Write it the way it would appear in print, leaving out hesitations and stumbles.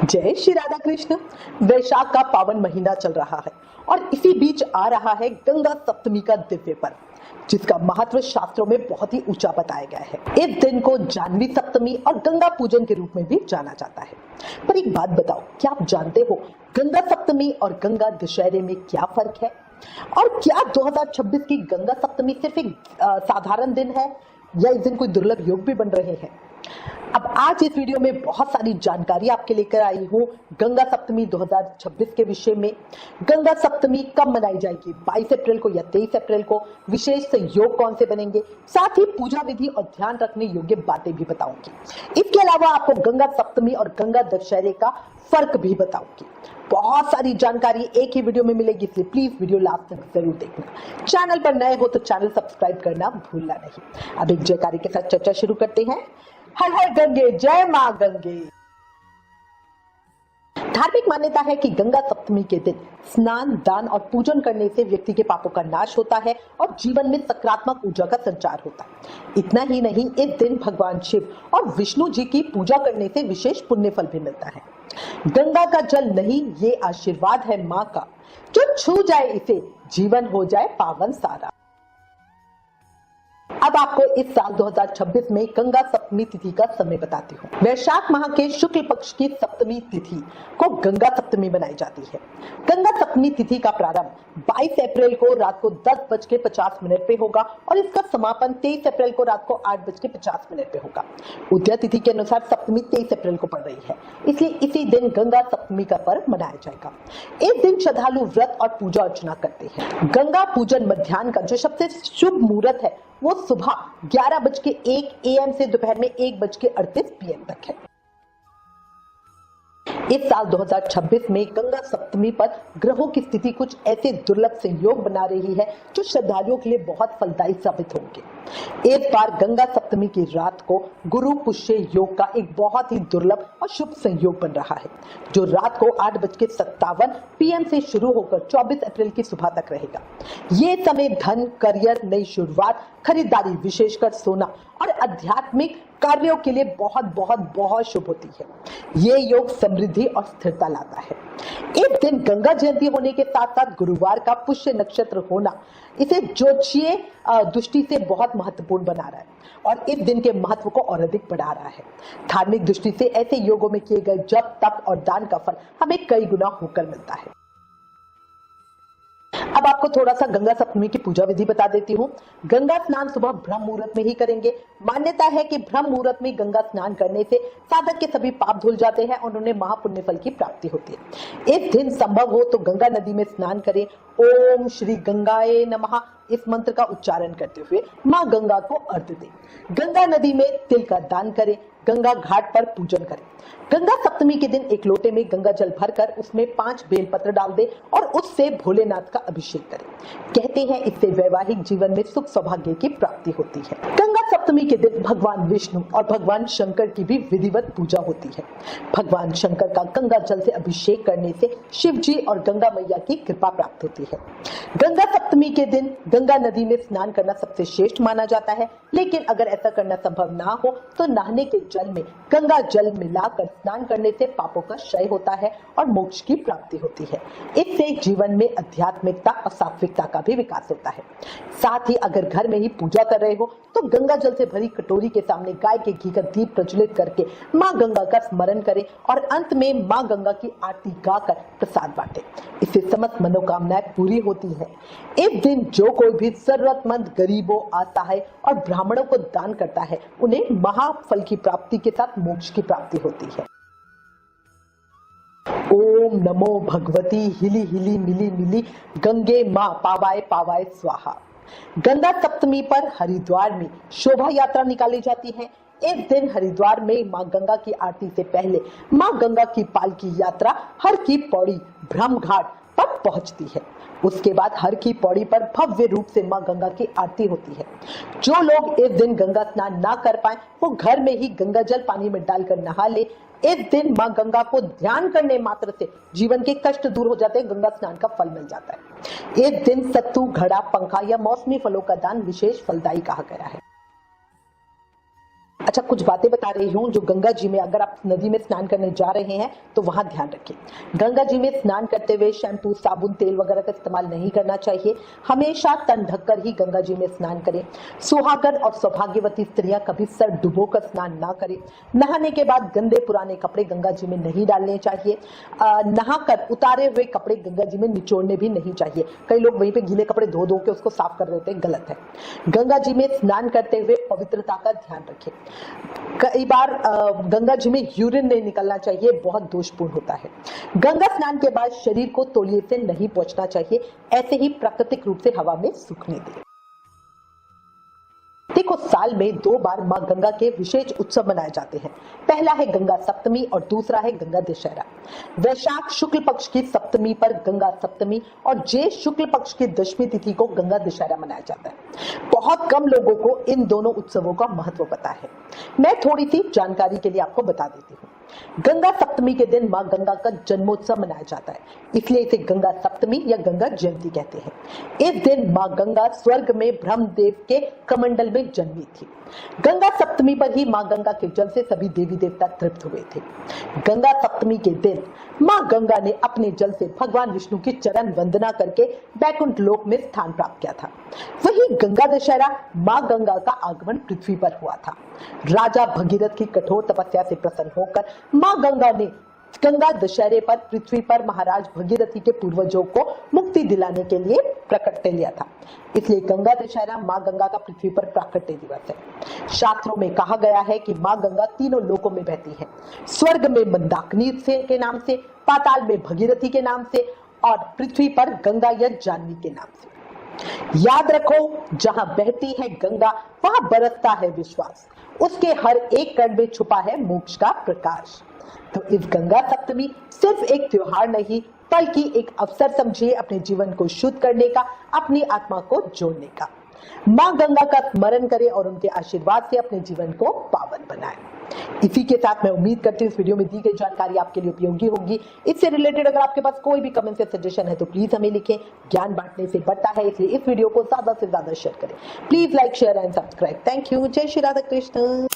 जय श्री राधा कृष्ण। वैशाख का पावन महीना चल रहा है और इसी बीच आ रहा है गंगा सप्तमी का दिव्य पर्व, जिसका महत्व शास्त्रों में बहुत ही ऊंचा बताया गया है। इस दिन को जानवी सप्तमी और गंगा पूजन के रूप में भी जाना जाता है। पर एक बात बताओ, क्या आप जानते हो गंगा सप्तमी और गंगा दशहरे में क्या फर्क है? और क्या 2026 की गंगा सप्तमी सिर्फ एक साधारण दिन है या इस दिन कोई दुर्लभ योग भी बन रहे हैं? अब आज इस वीडियो में बहुत सारी जानकारी आपके लेकर आई हूँ गंगा सप्तमी 2026 के विषय में। गंगा सप्तमी कब मनाई जाएगी, 22 अप्रैल को या 23 अप्रैल को? विशेष संयोग कौन से बनेंगे? साथ ही पूजा विधि और ध्यान रखने योग्य बातें भी बताऊंगी। इसके अलावा आपको गंगा सप्तमी और गंगा दशहरे का फर्क भी बताऊंगी। बहुत सारी जानकारी एक ही वीडियो में मिलेगी, इसलिए प्लीज वीडियो लास्ट तक जरूर देखना। चैनल पर नए हो तो चैनल सब्सक्राइब करना भूलना नहीं। अब एक जयकारी के साथ चर्चा शुरू करते हैं। हर हर गंगे, जय मां गंगे। धार्मिक मान्यता है कि गंगा सप्तमी के दिन स्नान, दान और पूजन करने से व्यक्ति के पापों का नाश होता है और जीवन में सकारात्मक ऊर्जा का संचार होता है। इतना ही नहीं, इस दिन भगवान शिव और विष्णु जी की पूजा करने से विशेष पुण्य फल भी मिलता है। गंगा का जल नहीं, ये आशीर्वाद है माँ का, जो छू जाए इसे जीवन हो जाए पावन सारा। अब आपको इस साल 2026 में गंगा सप्तमी तिथि का समय बताती हूँ। वैशाख माह के शुक्ल पक्ष की सप्तमी तिथि को गंगा सप्तमी मनाई जाती है। गंगा सप्तमी तिथि का प्रारंभ 22 अप्रैल को रात को 10:50 पे होगा और इसका समापन 23 अप्रैल को रात को 8:50 पे होगा। उदय तिथि के अनुसार सप्तमी 23 अप्रैल को पड़ रही है, इसलिए इसी दिन गंगा सप्तमी का पर्व मनाया जाएगा। इस दिन श्रद्धालु व्रत और पूजा अर्चना करते हैं। गंगा पूजन मध्याह्न का जो सबसे शुभ मुहूर्त है वो सुबह 11:01 AM से दोपहर में 1:38 PM तक है। इस साल 2026 में गंगा सप्तमी पर ग्रहों की स्थिति कुछ ऐसे दुर्लभ संयोग बना रही है जो श्रद्धालुओं के लिए बहुत फलदायी साबित होंगे। इस बार गंगा सप्तमी की रात को गुरु पुष्य योग का एक बहुत ही दुर्लभ और शुभ संयोग बन रहा है, जो रात को 8:57 PM से शुरू होकर 24 अप्रैल की सुबह तक रहेगा। ये समय धन, करियर, नई शुरुआत, खरीदारी, विशेषकर सोना और आध्यात्मिक कार्यों के लिए बहुत बहुत बहुत शुभ होती है। ये योग समृद्धि और स्थिरता लाता है। इस दिन गंगा जयंती होने के साथ साथ गुरुवार का पुष्य नक्षत्र होना इसे ज्योतिषीय दृष्टि से बहुत महत्वपूर्ण बना रहा है और इस दिन के महत्व को और अधिक बढ़ा रहा है। धार्मिक दृष्टि से ऐसे योगों में किए गए जप, तप और दान का फल हमें कई गुना होकर मिलता है। अब आपको थोड़ा सा गंगा सप्तमी की पूजा विधि बता देती हूँ। गंगा स्नान सुबह ब्रह्म मुहूर्त में ही करेंगे। मान्यता है कि ब्रह्म मुहूर्त में गंगा स्नान करने से साधक के सभी पाप धुल जाते हैं और उन्हें महापुण्य फल की प्राप्ति होती है। इस दिन संभव हो तो गंगा नदी में स्नान करें। ओम श्री गंगाए नमः इस मंत्र का उच्चारण करते हुए माँ गंगा को अर्घ्य दें। गंगा नदी में तिल का दान करें। गंगा घाट पर पूजन करें। गंगा सप्तमी के दिन एक लोटे में गंगा जल भरकर उसमें 5 बेलपत्र डाल दें और उससे भोलेनाथ का अभिषेक करें। कहते हैं इससे वैवाहिक जीवन में सुख सौभाग्य की प्राप्ति होती है। गंगा सप्तमी के दिन भगवान विष्णु और भगवान शंकर की भी विधिवत पूजा होती है। भगवान शंकर का गंगा जल से अभिषेक करने से शिव जी और गंगा मैया की कृपा प्राप्त होती है। गंगा सप्तमी के दिन गंगा नदी में स्नान करना सबसे श्रेष्ठ माना जाता है, लेकिन अगर ऐसा करना संभव ना हो तो नहाने के जल में गंगा जल मिलाकर स्नान करने से पापों का क्षय होता है और मोक्ष की प्राप्ति होती है। इससे जीवन में आध्यात्मिकता और सात्विकता का भी विकास होता है। साथ ही अगर घर में ही पूजा कर रहे हो तो गंगा जल से भरी कटोरी के सामने गाय के घी का दीप प्रज्वलित करके माँ गंगा का स्मरण करें और अंत में माँ गंगा की आरती गाकर प्रसाद बांटें। इससे समस्त मनोकामनाएं पूरी होती है। इस दिन जो कोई भी जरूरतमंद, गरीबों, असहाय और ब्राह्मणों को दान करता है उन्हें महाफल की प्राप्ति के साथ मोक्ष की प्राप्ति होती है। ओम नमो भगवती हिली हिली मिली मिली गंगे माँ पावाए पावाए स्वाहा। गंगा सप्तमी पर हरिद्वार में शोभा यात्रा निकाली जाती है। इस दिन हरिद्वार में माँ गंगा की आरती से पहले माँ गंगा की पालकी यात्रा हर की पौड़ी ब्रह्म घाट पर पहुंचती है। उसके बाद हर की पौड़ी पर भव्य रूप से माँ गंगा की आरती होती है। जो लोग इस दिन गंगा स्नान ना कर पाए वो घर में ही गंगा जल पानी में डालकर नहा ले। इस दिन माँ गंगा को ध्यान करने मात्र से जीवन के कष्ट दूर हो जाते हैं, गंगा स्नान का फल मिल जाता है। इस दिन सत्तू, घड़ा, पंखा या मौसमी फलों का दान विशेष फलदायी कहा गया है। अच्छा, कुछ बातें बता रही हूँ जो गंगा जी में, अगर आप नदी में स्नान करने जा रहे हैं तो वहां ध्यान रखें। गंगा जी में स्नान करते हुए शैम्पू, साबुन, तेल वगैरह का इस्तेमाल नहीं करना चाहिए। हमेशा तन ढककर ही गंगा जी में स्नान करें। सुहागन और सौभाग्यवती स्त्रियां कभी सर डुबोकर स्नान ना करें। नहाने के बाद गंदे पुराने कपड़े गंगा जी में नहीं डालने चाहिए। नहाकर उतारे हुए कपड़े गंगा जी में निचोड़ने भी नहीं चाहिए। कई लोग वहीं पे गीले कपड़े धो के उसको साफ कर रहे होते हैं, गलत है। गंगा जी में स्नान करते हुए पवित्रता का ध्यान रखें। कई बार गंगा जी में यूरिन नहीं निकलना चाहिए, बहुत दोषपूर्ण होता है। गंगा स्नान के बाद शरीर को तौलिए से नहीं पोंछना चाहिए, ऐसे ही प्राकृतिक रूप से हवा में सूखने दें। देखो, साल में 2 बार मां गंगा के विशेष उत्सव मनाए जाते हैं। पहला है गंगा सप्तमी और दूसरा है गंगा दशहरा। वैशाख शुक्ल पक्ष की सप्तमी पर गंगा सप्तमी और ज्येष्ठ शुक्ल पक्ष की दशमी तिथि को गंगा दशहरा मनाया जाता है। बहुत कम लोगों को इन दोनों उत्सवों का महत्व पता है। मैं थोड़ी सी जानकारी के लिए आपको बता देती हूँ। गंगा सप्तमी के दिन मां गंगा का जन्मोत्सव मनाया जाता है, इसलिए इसे गंगा सप्तमी या गंगा जयंती कहते हैं। इस दिन मां गंगा स्वर्ग में ब्रह्मदेव के कमंडल में जन्मी थी। गंगा सप्तमी पर ही मां गंगा के जल से सभी देवी देवता तृप्त हुए थे। गंगा सप्तमी के दिन मां गंगा ने अपने जल से भगवान विष्णु की चरण वंदना करके बैकुंठ लोक में स्थान प्राप्त किया था। वहीं गंगा दशहरा मां गंगा का आगमन पृथ्वी पर हुआ था। राजा भगीरथ की कठोर तपस्या से प्रसन्न होकर मां गंगा ने गंगा दशहरे पर पृथ्वी पर महाराज भगीरथी के पूर्वजों को मुक्ति दिलाने के लिए प्रकट लिया था। इसलिए गंगा दशहरा मां गंगा का पृथ्वी पर प्राकट्य दिवस है। शास्त्रों में कहा गया है कि मां गंगा तीनों लोकों में बहती है। स्वर्ग में मंदाकिनी के नाम से, पाताल में भगीरथी के नाम से और पृथ्वी पर गंगा या जानवी के नाम से। याद रखो, जहां बहती है गंगा वहां बरसता है विश्वास। उसके हर एक कण में छुपा है मोक्ष का प्रकाश। तो इस गंगा सप्तमी सिर्फ एक त्योहार नहीं, बल्कि एक अवसर समझिए अपने जीवन को शुद्ध करने का, अपनी आत्मा को जोड़ने का। मां गंगा का स्मरण करें और उनके आशीर्वाद से अपने जीवन को पावन बनाएं। इसी के साथ मैं उम्मीद करती हूँ इस वीडियो में दी गई जानकारी आपके लिए उपयोगी होगी। इससे रिलेटेड अगर आपके पास कोई भी कमेंट या सजेशन है तो प्लीज हमें लिखें। ज्ञान बांटने से बढ़ता है, इसलिए इस वीडियो को ज्यादा से ज्यादा शेयर करें। Please like, share and subscribe. Thank you. जय श्री राधा कृष्ण।